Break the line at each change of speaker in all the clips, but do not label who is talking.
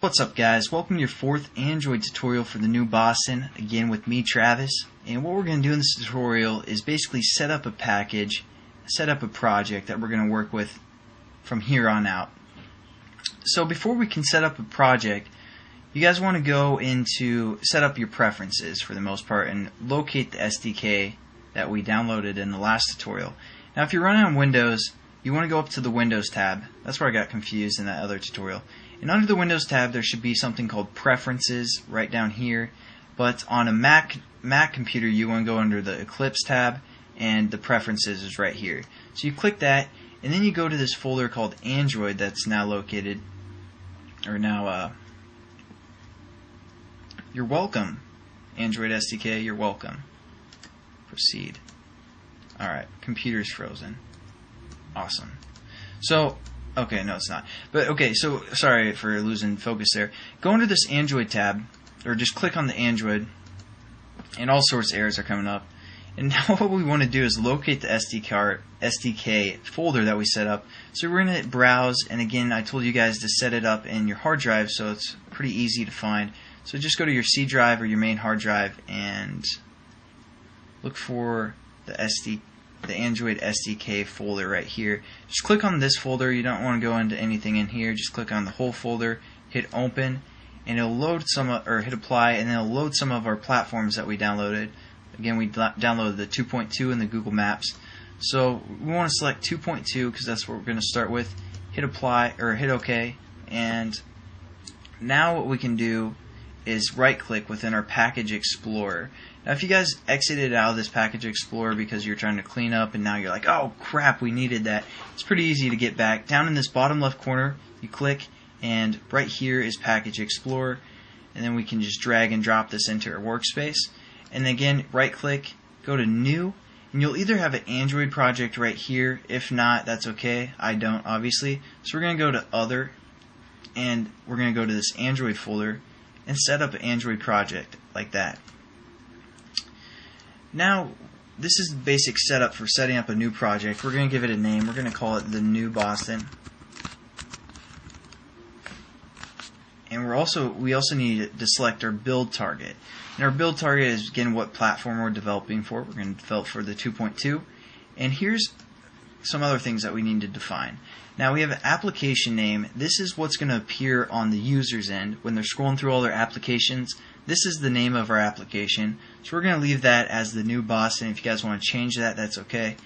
What's up, guys? Welcome to your fourth Android tutorial for the new Boston, again with me, Travis. And what we're going to do in this tutorial is basically set up a package, set up a project that we're going to work with from here on out. So before we can set up a project, you guys want to go into set up your preferences for the most part and locate the SDK that we downloaded in the last tutorial. Now if you're running on Windows, you want to go up to the Windows tab. That's where I got confused in that other tutorial. And under the Windows tab, there should be something called Preferences right down here. But on a Mac computer, you want to go under the Eclipse tab, and the Preferences is right here. So you click that, and then you go to this folder called Android that's now located, or now, you're welcome. Android SDK, you're welcome. Proceed. Alright, computer's frozen. Awesome. So, okay, no it's not. But okay, so sorry for losing focus there. Go into this Android tab, or just click on the Android, and all sorts of errors are coming up. And now what we want to do is locate the SDK folder that we set up. So we're going to browse, and again I told you guys to set it up in your hard drive so it's pretty easy to find. So just go to your C drive or your main hard drive and look for the Android SDK folder right here. Just click on this folder. You don't want to go into anything in here. Just click on the whole folder, hit open, and it'll load or hit apply, and then it'll load some of our platforms that we downloaded. Again, we downloaded the 2.2 and the Google Maps. So we want to select 2.2 because that's what we're going to start with. Hit apply or hit OK, and now what we can do is right click within our Package Explorer. Now if you guys exited out of this Package Explorer because you're trying to clean up and now you're like, oh crap, we needed that, it's pretty easy to get back. Down in this bottom left corner you click, and right here is Package Explorer, and then we can just drag and drop this into our workspace. And again, right click, go to New, and you'll either have an Android project right here. If not, that's okay. I don't, obviously. So we're going to go to Other, and we're going to go to this Android folder and set up an Android project like that. Now this is the basic setup for setting up a new project. We're going to give it a name. We're going to call it the New Boston. And we also need to select our build target. And our build target is again what platform we're developing for. We're going to develop for the 2.2. And here's some other things that we need to define. Now we have an application name. This is what's going to appear on the user's end when they're scrolling through all their applications. This is the name of our application. So we're going to leave that as the New Boston. If you guys want to change that, that's okay.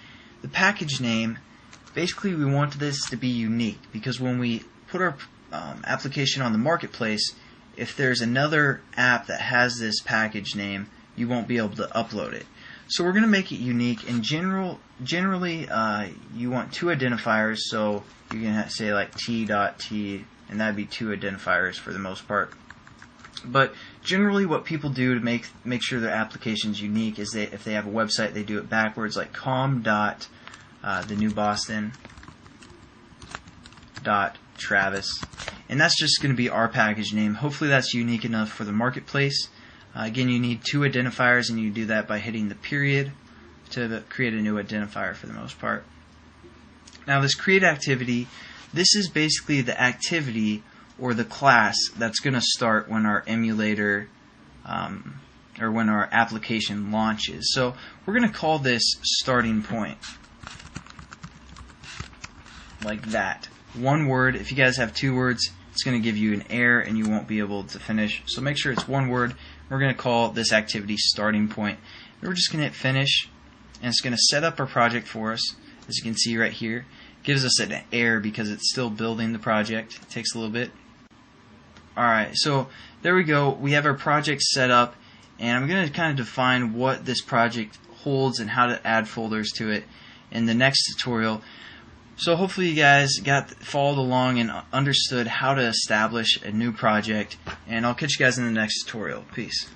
The package name, basically we want this to be unique because when we put our application on the marketplace, if there's another app that has this package name, you won't be able to upload it. So we're going to make it unique. In generally, you want two identifiers, so you can say like t.t, and that'd be two identifiers for the most part. But generally, what people do to make sure their application's unique is if they have a website, they do it backwards, like com.thenewboston.travis, and that's just going to be our package name. Hopefully, that's unique enough for the marketplace. Again, you need two identifiers, and you do that by hitting the period to create a new identifier for the most part. Now, this create activity, this is basically the activity or the class that's going to start when our emulator or when our application launches. So we're going to call this starting point, like that. One word. If you guys have two words, it's going to give you an error and you won't be able to finish. So make sure it's one word. We're going to call this activity starting point. And we're just going to hit finish, and it's going to set up our project for us. As you can see right here, it gives us an error because it's still building the project. It takes a little bit. Alright, so there we go. We have our project set up, and I'm going to kind of define what this project holds and how to add folders to it in the next tutorial. So hopefully you guys followed along and understood how to establish a new project, and I'll catch you guys in the next tutorial. Peace.